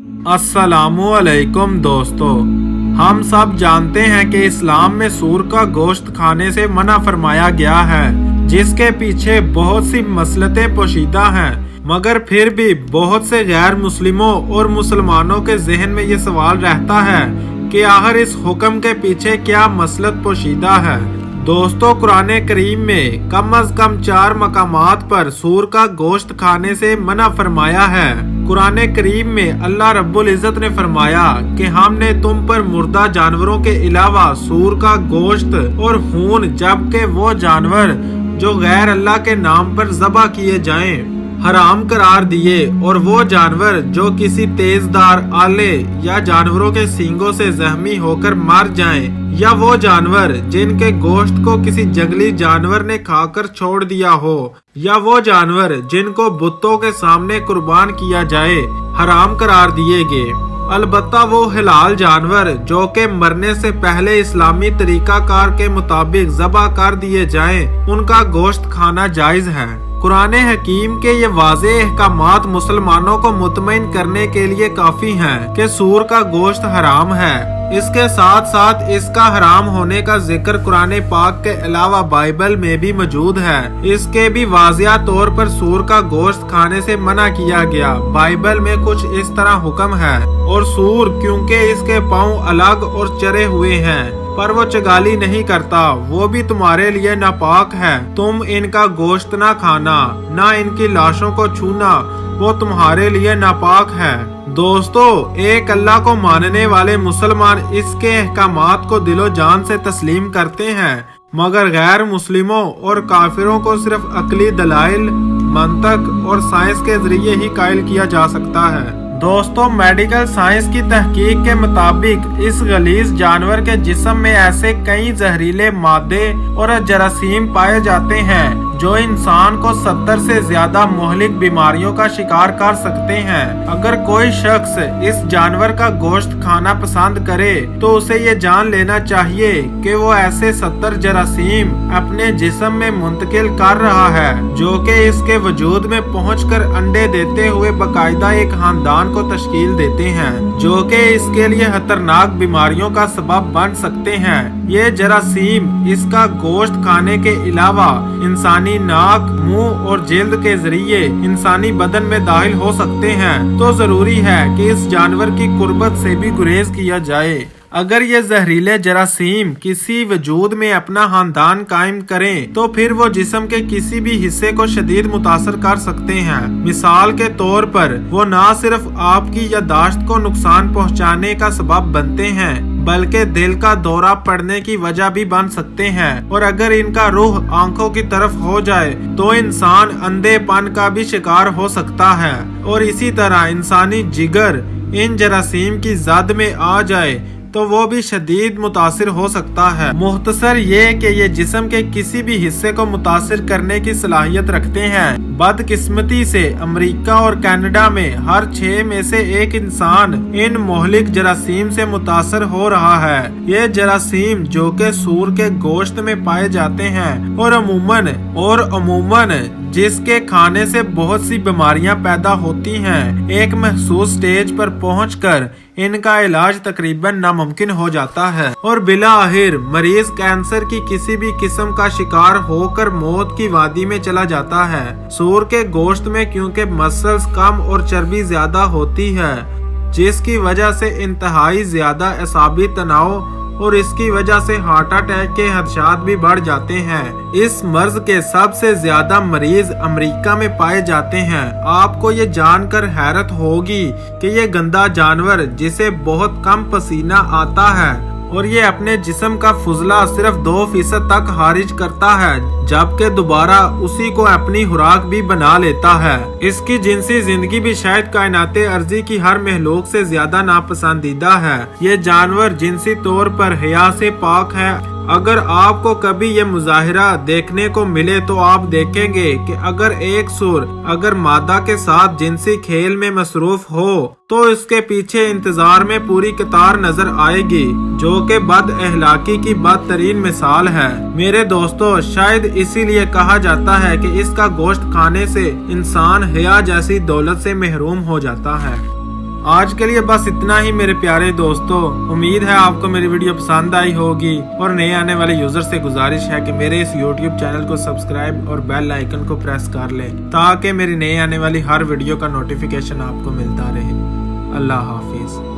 अस्सलामु अलैकुम दोस्तों, हम सब जानते हैं कि इस्लाम में सूर का गोश्त खाने से मना फरमाया गया है, जिसके पीछे बहुत सी मसलतें पोशीदा हैं। मगर फिर भी बहुत से गैर मुस्लिमों और मुसलमानों के जहन में ये सवाल रहता है कि आखिर इस हुक्म के पीछे क्या मसलत पोशीदा है। दोस्तों, कुरान करीम में कम अज कम 4 मकामात पर सूर का गोश्त खाने से मना फरमाया है। कुरान करीम में अल्लाह रब्बुल इज़्ज़त ने फरमाया कि हमने तुम पर मुर्दा जानवरों के अलावा सूर का गोश्त और खून, जबकि वो जानवर जो गैर अल्लाह के नाम पर ज़बह किए जाएं, हराम करार दिए, और वो जानवर जो किसी तेजदार आले या जानवरों के सींगों से जख्मी होकर मर जाएं, या वो जानवर जिनके गोश्त को किसी जंगली जानवर ने खाकर छोड़ दिया हो, या वो जानवर जिनको बुतों के सामने कुर्बान किया जाए, हराम करार दिए गए। अलबत्ता वो हिलाल जानवर जो के मरने से पहले इस्लामी तरीकाकार के मुताबिक ज़बह कर दिए जाएं, उनका गोश्त खाना जायज है। कुरान हकीम के ये वाज़े अहकामात मुसलमानों को मुतमईन करने के लिए काफी हैं कि सूर का गोश्त हराम है। इसके साथ साथ इसका हराम होने का जिक्र कुरान पाक के अलावा बाइबल में भी मौजूद है। इसके भी वाज़िया तौर पर सूर का गोश्त खाने से मना किया गया। बाइबल में कुछ इस तरह हुक्म है। और सूर, क्योंकि इसके पाँव अलग और चरे हुए हैं, पर वो चगाली नहीं करता, वो भी तुम्हारे लिए नापाक है। तुम इनका गोश्त ना खाना, ना इनकी लाशों को छूना, वो तुम्हारे लिए नापाक है। दोस्तों, एक अल्लाह को मानने वाले मुसलमान इसके अहकामात को दिलो जान से तस्लीम करते हैं, मगर गैर मुस्लिमों और काफिरों को सिर्फ अकली दलाइल, मंतक और साइंस के जरिए ही कायल किया जा सकता है। दोस्तों, मेडिकल साइंस की तहकीक के मुताबिक इस गलीज जानवर के जिस्म में ऐसे कई जहरीले मादे और जरासीम पाए जाते हैं जो इंसान को 70 से ज्यादा मुहलिक बीमारियों का शिकार कर सकते हैं। अगर कोई शख्स इस जानवर का गोश्त खाना पसंद करे तो उसे ये जान लेना चाहिए कि वो ऐसे 70 जरासीम अपने जिस्म में मुंतकिल कर रहा है, जो कि इसके वजूद में पहुंचकर अंडे देते हुए बाकायदा एक खानदान को तश्कील देते हैं, जो कि इसके लिए खतरनाक बीमारियों का सबब बन सकते हैं। ये जरासीम इसका गोश्त खाने के अलावा इंसानी नाक, मुंह और जिल्द के जरिए इंसानी बदन में दाखिल हो सकते हैं। तो जरूरी है कि इस जानवर की कुर्बत से भी गुरेज किया जाए। अगर ये जहरीले जरासीम किसी वजूद में अपना खानदान कायम करें तो फिर वो जिस्म के किसी भी हिस्से को शदीद मुतासर कर सकते हैं। मिसाल के तौर पर वो न सिर्फ आपकी यादाश्त को नुकसान पहुंचाने का सबब बनते हैं, बल्कि दिल का दौरा पड़ने की वजह भी बन सकते हैं। और अगर इनका रुख आंखों की तरफ हो जाए तो इंसान अंधेपन का भी शिकार हो सकता है। और इसी तरह इंसानी जिगर इन जरासीम की जद में आ जाए तो वो भी शदीद मुतासिर हो सकता है। मुख्तसर ये कि ये जिस्म के किसी भी हिस्से को मुतासिर करने की सलाहियत रखते हैं। बदकिस्मती से अमेरिका और कनाडा में हर 6 में से 1 इंसान इन मोहलिक जरासीम से मुतासर हो रहा है। ये जरासीम जो के सूर के गोश्त में पाए जाते हैं और अमूमन जिसके खाने से बहुत सी बीमारियां पैदा होती हैं, एक महसूस स्टेज पर पहुंचकर इनका इलाज तकरीबन नामुमकिन हो जाता है और बिला आखिर मरीज कैंसर की किसी भी किस्म का शिकार होकर मौत की वादी में चला जाता है। सूर के गोश्त में क्योंकि मसल्स कम और चर्बी ज्यादा होती है, जिसकी वजह से इंतहाई ज्यादा असाबी तनाव और इसकी वजह से हार्ट अटैक के खदशात भी बढ़ जाते हैं। इस मर्ज के सबसे ज्यादा मरीज अमेरिका में पाए जाते हैं। आपको ये जानकर हैरत होगी कि ये गंदा जानवर, जिसे बहुत कम पसीना आता है और ये अपने जिस्म का फुजला सिर्फ 2% तक खारिज करता है, जबकि दोबारा उसी को अपनी खुराक भी बना लेता है। इसकी जिनसी जिंदगी भी शायद कायनाते अर्जी की हर महलूक से ज्यादा नापसंदीदा है। ये जानवर जिनसी तौर पर हया से पाक है। अगर आपको कभी ये मुजाहिरा देखने को मिले तो आप देखेंगे कि अगर एक सूर अगर मादा के साथ जिनसी खेल में मसरूफ हो तो इसके पीछे इंतजार में पूरी कतार नजर आएगी, जो कि बद अहलाकी की बदतरीन मिसाल है। मेरे दोस्तों, शायद इसीलिए कहा जाता है कि इसका गोश्त खाने से इंसान हया जैसी दौलत से महरूम हो जाता है। आज के लिए बस इतना ही मेरे प्यारे दोस्तों। उम्मीद है आपको मेरी वीडियो पसंद आई होगी और नए आने वाले यूजर से गुजारिश है कि मेरे इस YouTube चैनल को सब्सक्राइब और बेल आइकन को प्रेस कर लें ताकि मेरी नए आने वाली हर वीडियो का नोटिफिकेशन आपको मिलता रहे। अल्लाह हाफिज।